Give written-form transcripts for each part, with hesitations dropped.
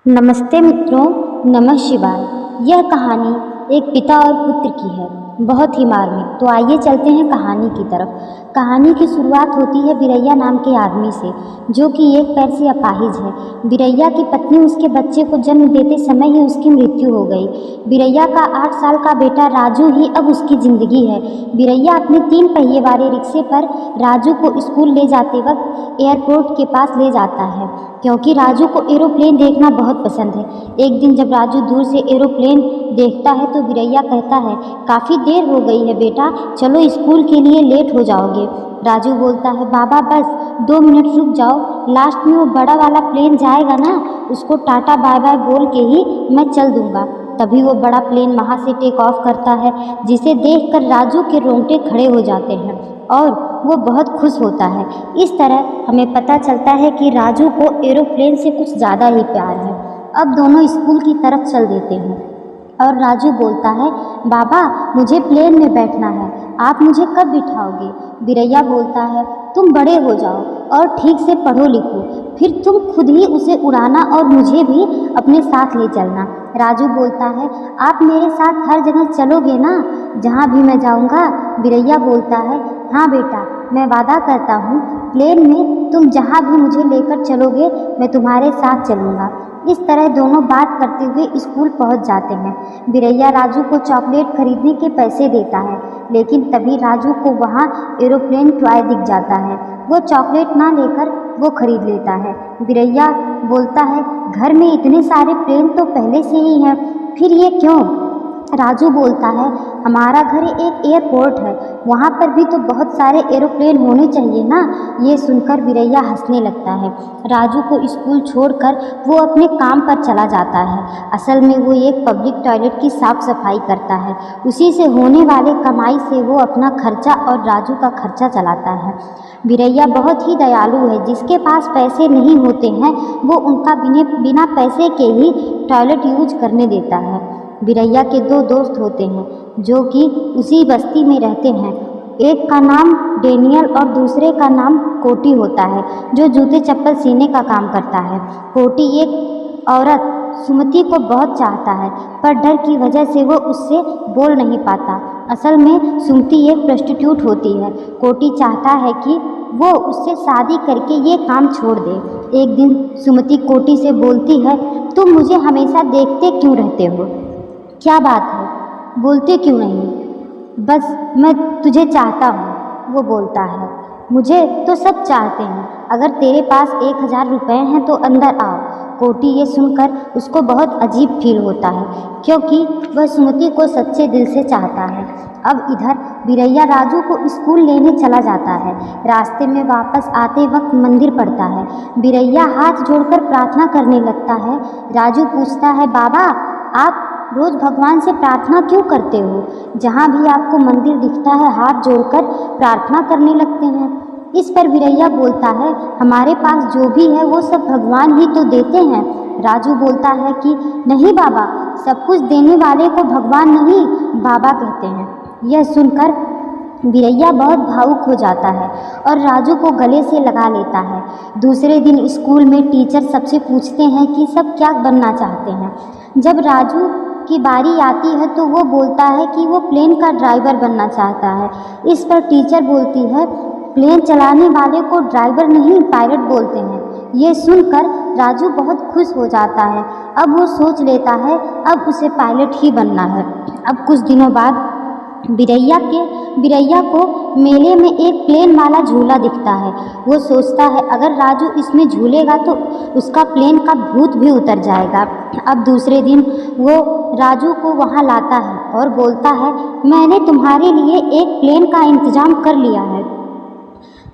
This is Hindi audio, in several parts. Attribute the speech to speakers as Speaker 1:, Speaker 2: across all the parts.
Speaker 1: नमस्ते मित्रों, नमः शिवाय। यह कहानी एक पिता और पुत्र की है, बहुत ही मार्मिक। तो आइए चलते हैं कहानी की तरफ। कहानी की शुरुआत होती है बिरैया नाम के आदमी से, जो कि एक पैर से अपाहिज है। बिरैया की पत्नी उसके बच्चे को जन्म देते समय ही उसकी मृत्यु हो गई। बिरैया का 8 साल का बेटा राजू ही अब उसकी जिंदगी है। बिरैया अपने 3 पहिए वाले रिक्शे पर राजू को स्कूल ले जाते वक्त एयरपोर्ट के पास ले जाता है, क्योंकि राजू को एरोप्लेन देखना बहुत पसंद है। एक दिन जब राजू दूर से एरोप्लेन देखता है तो बिरैया कहता है, काफ़ी देर हो गई है बेटा, चलो स्कूल के लिए लेट हो जाओगे। राजू बोलता है, बाबा बस 2 मिनट रुक जाओ, लास्ट में वो बड़ा वाला प्लेन जाएगा ना, उसको टाटा बाय बाय बोल के ही मैं चल दूंगा। तभी वो बड़ा प्लेन वहाँ से टेक ऑफ करता है, जिसे देखकर राजू के रोंगटे खड़े हो जाते हैं और वो बहुत खुश होता है। इस तरह हमें पता चलता है कि राजू को एरोप्लेन से कुछ ज़्यादा ही प्यार है। अब दोनों स्कूल की तरफ चल देते हैं और राजू बोलता है, बाबा मुझे प्लेन में बैठना है, आप मुझे कब बिठाओगे? बिरैया बोलता है, तुम बड़े हो जाओ और ठीक से पढ़ो लिखो, फिर तुम खुद ही उसे उड़ाना और मुझे भी अपने साथ ले चलना। राजू बोलता है, आप मेरे साथ हर जगह चलोगे ना, जहाँ भी मैं जाऊँगा? बिरैया बोलता है, हाँ बेटा, मैं वादा करता हूँ, प्लेन में तुम जहाँ भी मुझे लेकर चलोगे मैं तुम्हारे साथ चलूँगा। इस तरह दोनों बात करते हुए स्कूल पहुँच जाते हैं। बिरैया राजू को चॉकलेट खरीदने के पैसे देता है, लेकिन तभी राजू को वहाँ एरोप्लेन टॉय दिख जाता है। वो चॉकलेट ना लेकर वो खरीद लेता है। बिरैया बोलता है, घर में इतने सारे प्लेन तो पहले से ही हैं, फिर ये क्यों? राजू बोलता है, हमारा घर एक एयरपोर्ट है, वहाँ पर भी तो बहुत सारे एरोप्लेन होने चाहिए ना। ये सुनकर बिरैया हंसने लगता है। राजू को स्कूल छोड़कर वो अपने काम पर चला जाता है। असल में वो एक पब्लिक टॉयलेट की साफ सफाई करता है। उसी से होने वाले कमाई से वो अपना खर्चा और राजू का खर्चा चलाता है। बिरैया बहुत ही दयालु है, जिसके पास पैसे नहीं होते हैं वो उनका बिना पैसे के ही टॉयलेट यूज करने देता है। बिरैया के 2 दोस्त होते हैं जो कि उसी बस्ती में रहते हैं। एक का नाम डेनियल और दूसरे का नाम कोटी होता है, जो जूते चप्पल सीने का काम करता है। कोटी एक औरत सुमति को बहुत चाहता है, पर डर की वजह से वो उससे बोल नहीं पाता। असल में सुमति एक प्रोस्टिट्यूट होती है। कोटी चाहता है कि वो उससे शादी करके ये काम छोड़ दे। एक दिन सुमति कोटी से बोलती है, तुम मुझे हमेशा देखते क्यों रहते हो? क्या बात है, बोलते क्यों नहीं? बस मैं तुझे चाहता हूँ, वो बोलता है। मुझे तो सब चाहते हैं, अगर तेरे पास 1000 रुपये हैं तो अंदर आओ। कोटी ये सुनकर उसको बहुत अजीब फील होता है, क्योंकि वह सुमति को सच्चे दिल से चाहता है। अब इधर बिरैया राजू को स्कूल लेने चला जाता है। रास्ते में वापस आते वक्त मंदिर पड़ता है। बिरैया हाथ जोड़कर प्रार्थना करने लगता है। राजू पूछता है, बाबा आप रोज़ भगवान से प्रार्थना क्यों करते हो? जहाँ भी आपको मंदिर दिखता है हाथ जोड़कर प्रार्थना करने लगते हैं। इस पर बिरैया बोलता है, हमारे पास जो भी है वो सब भगवान ही तो देते हैं। राजू बोलता है कि नहीं बाबा, सब कुछ देने वाले को भगवान नहीं बाबा कहते हैं। यह सुनकर बिरैया बहुत भावुक हो जाता है और राजू को गले से लगा लेता है। दूसरे दिन स्कूल में टीचर सबसे पूछते हैं कि सब क्या बनना चाहते हैं। जब राजू की बारी आती है तो वो बोलता है कि वो प्लेन का ड्राइवर बनना चाहता है। इस पर टीचर बोलती है, प्लेन चलाने वाले को ड्राइवर नहीं पायलट बोलते हैं। ये सुनकर राजू बहुत खुश हो जाता है। अब वो सोच लेता है अब उसे पायलट ही बनना है। अब कुछ दिनों बाद बिरैया को मेले में एक प्लेन वाला झूला दिखता है। वो सोचता है अगर राजू इसमें झूलेगा तो उसका प्लेन का भूत भी उतर जाएगा। अब दूसरे दिन वो राजू को वहाँ लाता है और बोलता है, मैंने तुम्हारे लिए एक प्लेन का इंतजाम कर लिया है,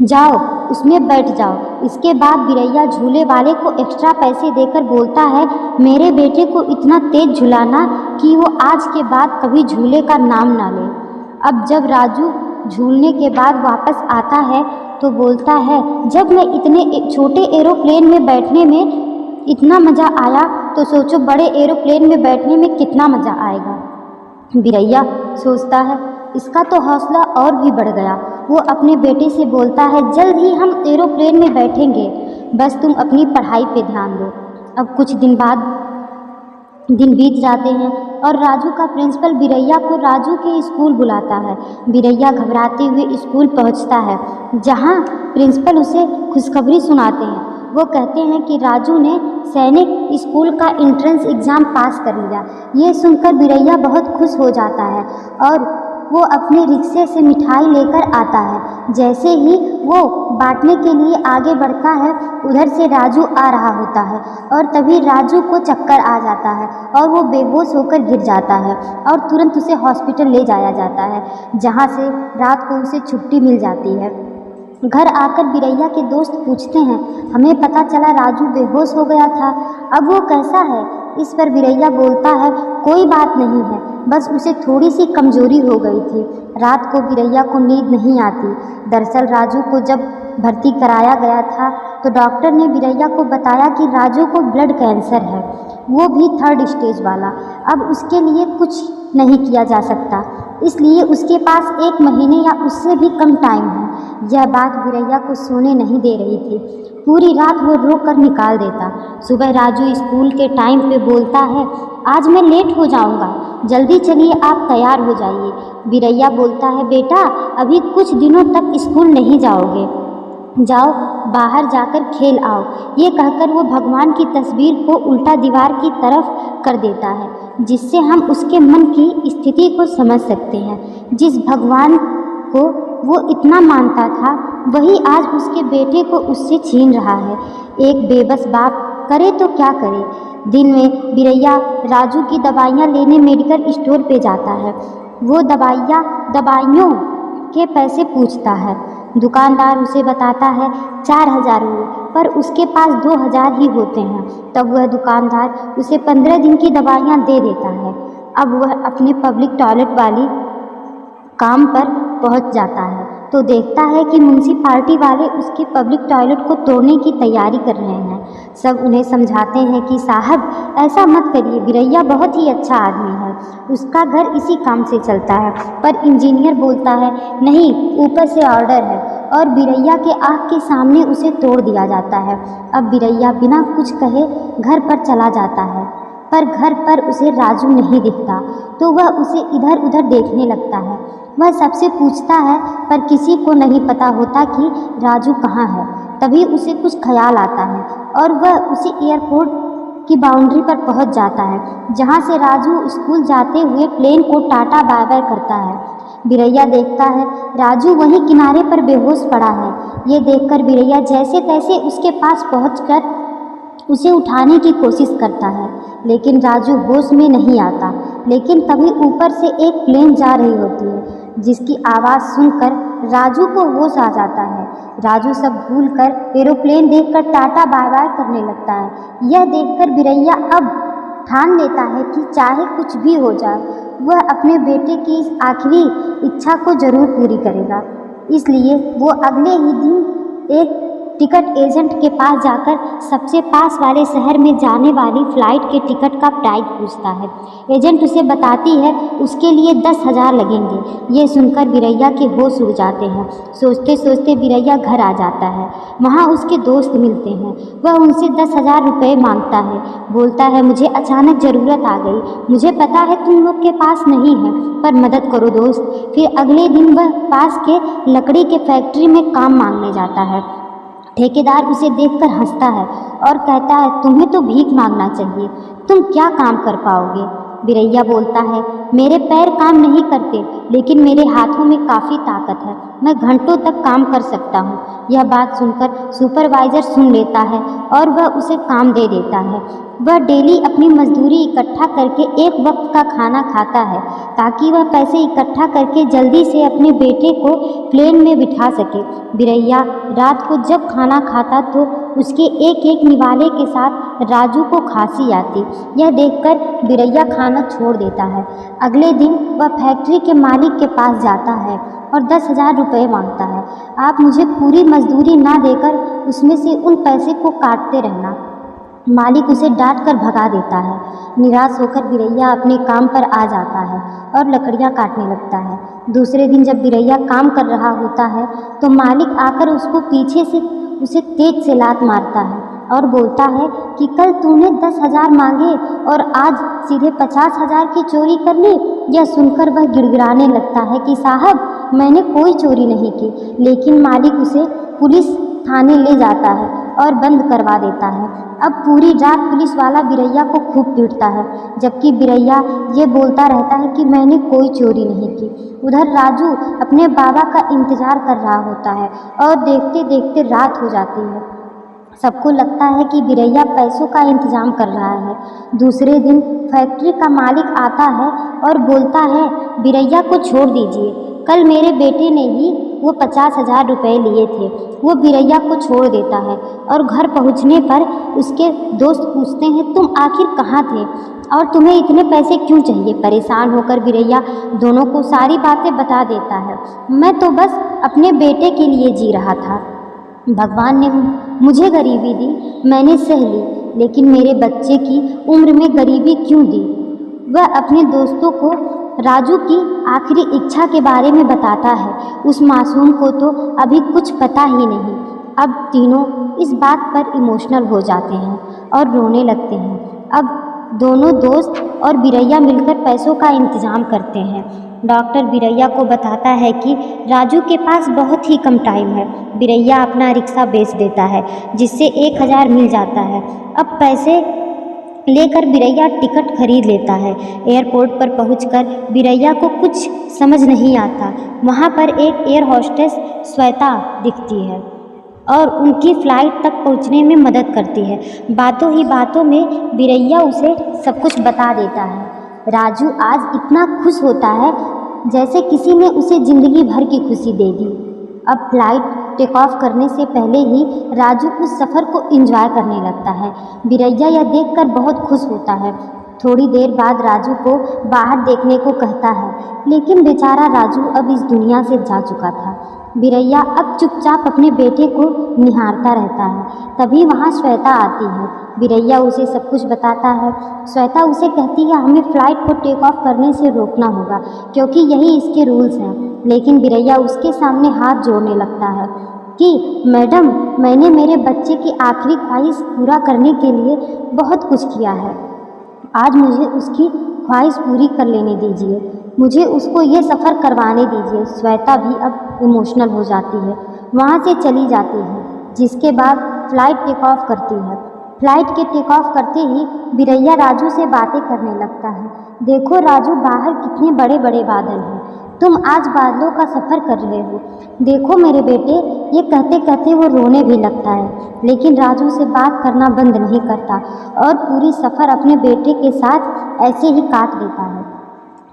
Speaker 1: जाओ उसमें बैठ जाओ। इसके बाद बिरैया झूले वाले को एक्स्ट्रा पैसे देकर बोलता है, मेरे बेटे को इतना तेज झुलाना कि वो आज के बाद कभी झूले का नाम ना ले। अब जब राजू झूलने के बाद वापस आता है तो बोलता है, जब मैं इतने छोटे एरोप्लेन में बैठने में इतना मज़ा आया तो सोचो बड़े एरोप्लेन में बैठने में कितना मज़ा आएगा। बिरैया सोचता है इसका तो हौसला और भी बढ़ गया। वो अपने बेटे से बोलता है, जल्द ही हम एरोप्लेन में बैठेंगे, बस तुम अपनी पढ़ाई पे ध्यान दो। अब कुछ दिन बीत जाते हैं और राजू का प्रिंसिपल बिरैया को राजू के स्कूल बुलाता है। बिरैया घबराते हुए स्कूल पहुंचता है, जहां प्रिंसिपल उसे खुशखबरी सुनाते हैं। वो कहते हैं कि राजू ने सैनिक स्कूल का एंट्रेंस एग्ज़ाम पास कर लिया। ये सुनकर बिरैया बहुत खुश हो जाता है और वो अपने रिक्शे से मिठाई लेकर आता है। जैसे ही वो बांटने के लिए आगे बढ़ता है, उधर से राजू आ रहा होता है और तभी राजू को चक्कर आ जाता है और वो बेहोश होकर गिर जाता है और तुरंत उसे हॉस्पिटल ले जाया जाता है, जहाँ से रात को उसे छुट्टी मिल जाती है। घर आकर बिरैया के दोस्त पूछते हैं, हमें पता चला राजू बेहोश हो गया था, अब वो कैसा है? इस पर बिरैया बोलता है, कोई बात नहीं है, बस उसे थोड़ी सी कमजोरी हो गई थी। रात को बिरैया को नींद नहीं आती। दरअसल राजू को जब भर्ती कराया गया था तो डॉक्टर ने बिरैया को बताया कि राजू को ब्लड कैंसर है, वो भी 3rd स्टेज वाला। अब उसके लिए कुछ नहीं किया जा सकता, इसलिए उसके पास 1 महीने या उससे भी कम टाइम है। यह बात बिरैया को सोने नहीं दे रही थी। पूरी रात वो रो कर निकाल देता। सुबह राजू स्कूल के टाइम पे बोलता है, आज मैं लेट हो जाऊंगा, जल्दी चलिए, आप तैयार हो जाइए। बिरैया बोलता है, बेटा अभी कुछ दिनों तक स्कूल नहीं जाओगे, जाओ बाहर जाकर खेल आओ। ये कहकर वो भगवान की तस्वीर को उल्टा दीवार की तरफ कर देता है, जिससे हम उसके मन की स्थिति को समझ सकते हैं। जिस भगवान को वो इतना मानता था, वही आज उसके बेटे को उससे छीन रहा है। एक बेबस बाप करे तो क्या करे। दिन में बिरैया राजू की दवाइयाँ लेने मेडिकल स्टोर पे जाता है। वो दवाइयों के पैसे पूछता है। दुकानदार उसे बताता है 4000 हुए, पर उसके पास 2000 ही होते हैं। तब वह दुकानदार उसे 15 दिन की दवाइयाँ दे देता है। अब वह अपने पब्लिक टॉयलेट वाली काम पर पहुंच जाता है तो देखता है कि म्यूनसिपालिटी वाले उसके पब्लिक टॉयलेट को तोड़ने की तैयारी कर रहे हैं। सब उन्हें समझाते हैं कि साहब ऐसा मत करिए, बिरैया बहुत ही अच्छा आदमी है, उसका घर इसी काम से चलता है। पर इंजीनियर बोलता है, नहीं, ऊपर से ऑर्डर है, और बिरैया के आँख के सामने उसे तोड़ दिया जाता है। अब बिरैया बिना कुछ कहे घर पर चला जाता है, पर घर पर उसे राजू नहीं दिखता, तो वह उसे इधर उधर देखने लगता है। वह सबसे पूछता है, पर किसी को नहीं पता होता कि राजू कहाँ है। तभी उसे कुछ ख्याल आता है और वह उसी एयरपोर्ट की बाउंड्री पर पहुंच जाता है, जहां से राजू स्कूल जाते हुए प्लेन को टाटा बाय बाय करता है। बिरैया देखता है राजू वहीं किनारे पर बेहोश पड़ा है। ये देखकर बिरैया जैसे तैसे उसके पास पहुंचकर उसे उठाने की कोशिश करता है, लेकिन राजू होश में नहीं आता। लेकिन तभी ऊपर से एक प्लेन जा रही होती है, जिसकी आवाज़ सुनकर राजू को होश आ जाता है। राजू सब भूलकर एरोप्लेन देखकर टाटा बाय बाय करने लगता है। यह देखकर बिरैया अब ठान लेता है कि चाहे कुछ भी हो जाए, वह अपने बेटे की इस आखिरी इच्छा को जरूर पूरी करेगा। इसलिए वो अगले ही दिन एक टिकट एजेंट के पास जाकर सबसे पास वाले शहर में जाने वाली फ़्लाइट के टिकट का प्राइस पूछता है। एजेंट उसे बताती है उसके लिए 10,000 लगेंगे। ये सुनकर बिरैया के होश उड़ जाते हैं। सोचते सोचते बिरैया घर आ जाता है। वहाँ उसके दोस्त मिलते हैं। वह उनसे 10,000 रुपये मांगता है। बोलता है, मुझे अचानक ज़रूरत आ गई, मुझे पता है तुम लोग के पास नहीं है, पर मदद करो दोस्त। फिर अगले दिन वह पास के लकड़ी के फैक्ट्री में काम मांगने जाता है। ठेकेदार उसे देखकर हंसता है और कहता है, तुम्हें तो भीख मांगना चाहिए, तुम क्या काम कर पाओगे। बिरैया बोलता है, मेरे पैर काम नहीं करते, लेकिन मेरे हाथों में काफ़ी ताकत है, मैं घंटों तक काम कर सकता हूँ। यह बात सुनकर सुपरवाइज़र सुन लेता है और वह उसे काम दे देता है। वह डेली अपनी मजदूरी इकट्ठा करके एक वक्त का खाना खाता है, ताकि वह पैसे इकट्ठा करके जल्दी से अपने बेटे को प्लेन में बिठा सके। बिरैया रात को जब खाना खाता तो उसके एक एक निवाले के साथ राजू को खांसी आती। यह देखकर बिरैया खाना छोड़ देता है। अगले दिन वह फैक्ट्री के मालिक के पास जाता है और 10,000 रुपये मांगता है। आप मुझे पूरी मजदूरी ना देकर उसमें से उन पैसे को काटते रहना। मालिक उसे डांट कर भगा देता है। निराश होकर बिरैया अपने काम पर आ जाता है और लकड़ियाँ काटने लगता है। दूसरे दिन जब बिरैया काम कर रहा होता है तो मालिक आकर उसको पीछे से उसे तेज से लात मारता है और बोलता है कि कल तूने 10,000 मांगे और आज सीधे 50,000 की चोरी कर ली। यह सुनकर वह गिड़गिड़ाने लगता है कि साहब मैंने कोई चोरी नहीं की। लेकिन मालिक उसे पुलिस थाने ले जाता है और बंद करवा देता है। अब पूरी रात पुलिस वाला बिरैया को खूब पीटता है, जबकि बिरैया ये बोलता रहता है कि मैंने कोई चोरी नहीं की। उधर राजू अपने बाबा का इंतज़ार कर रहा होता है और देखते देखते रात हो जाती है। सबको लगता है कि बिरैया पैसों का इंतज़ाम कर रहा है। दूसरे दिन फैक्ट्री का मालिक आता है और बोलता है बिरैया को छोड़ दीजिए, कल मेरे बेटे ने ही वो 50,000 रुपये लिए थे। वो बिरैया को छोड़ देता है और घर पहुंचने पर उसके दोस्त पूछते हैं तुम आखिर कहाँ थे और तुम्हें इतने पैसे क्यों चाहिए। परेशान होकर बिरैया दोनों को सारी बातें बता देता है। मैं तो बस अपने बेटे के लिए जी रहा था, भगवान ने मुझे गरीबी दी, मैंने सह ली, लेकिन मेरे बच्चे की उम्र में गरीबी क्यों दी। वह अपने दोस्तों को राजू की आखिरी इच्छा के बारे में बताता है। उस मासूम को तो अभी कुछ पता ही नहीं। अब तीनों इस बात पर इमोशनल हो जाते हैं और रोने लगते हैं। अब दोनों दोस्त और बिरैया मिलकर पैसों का इंतज़ाम करते हैं। डॉक्टर बिरैया को बताता है कि राजू के पास बहुत ही कम टाइम है। बिरैया अपना रिक्शा बेच देता है जिससे 1,000 मिल जाता है। अब पैसे लेकर बिरैया टिकट खरीद लेता है। एयरपोर्ट पर पहुंचकर बिरैया को कुछ समझ नहीं आता। वहां पर एक एयर होस्टेस श्वेता दिखती है और उनकी फ़्लाइट तक पहुंचने में मदद करती है। बातों ही बातों में बिरैया उसे सब कुछ बता देता है। राजू आज इतना खुश होता है जैसे किसी ने उसे ज़िंदगी भर की खुशी दे दी। अब फ्लाइट टेक ऑफ करने से पहले ही राजू उस सफ़र को एंजॉय करने लगता है। बिरैया यह देखकर बहुत खुश होता है। थोड़ी देर बाद राजू को बाहर देखने को कहता है, लेकिन बेचारा राजू अब इस दुनिया से जा चुका था। बिरैया अब चुपचाप अपने बेटे को निहारता रहता है। तभी वहाँ श्वेता आती है। बिरैया उसे सब कुछ बताता है। श्वेता उसे कहती है हमें फ़्लाइट को टेक ऑफ करने से रोकना होगा क्योंकि यही इसके रूल्स हैं। लेकिन बिरैया उसके सामने हाथ जोड़ने लगता है कि मैडम मैंने मेरे बच्चे की आखिरी ख्वाहिश पूरा करने के लिए बहुत कुछ किया है, आज मुझे उसकी ख्वाहिश पूरी कर लेने दीजिए, मुझे उसको ये सफ़र करवाने दीजिए। श्वेता भी अब इमोशनल हो जाती है, वहाँ से चली जाती है। जिसके बाद फ़्लाइट टेक ऑफ करती है। फ़्लाइट के टेक ऑफ करते ही बिरैया राजू से बातें करने लगता है। देखो राजू, बाहर कितने बड़े बड़े बादल हैं, तुम आज बादलों का सफ़र कर रहे हो। देखो मेरे बेटे, ये कहते कहते वो रोने भी लगता है, लेकिन राजू से बात करना बंद नहीं करता और पूरी सफ़र अपने बेटे के साथ ऐसे ही काट देता है।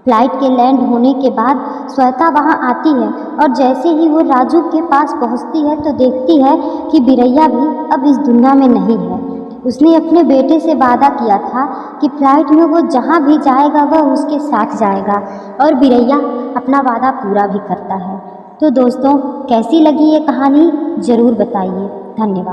Speaker 1: फ्लाइट के लैंड होने के बाद श्वेता वहाँ आती है और जैसे ही वो राजू के पास पहुँचती है तो देखती है कि बिरैया भी अब इस दुनिया में नहीं है। उसने अपने बेटे से वादा किया था कि फ्लाइट में वो जहाँ भी जाएगा वह उसके साथ जाएगा और बिरैया अपना वादा पूरा भी करता है। तो दोस्तों, कैसी लगी ये कहानी ज़रूर बताइए। धन्यवाद।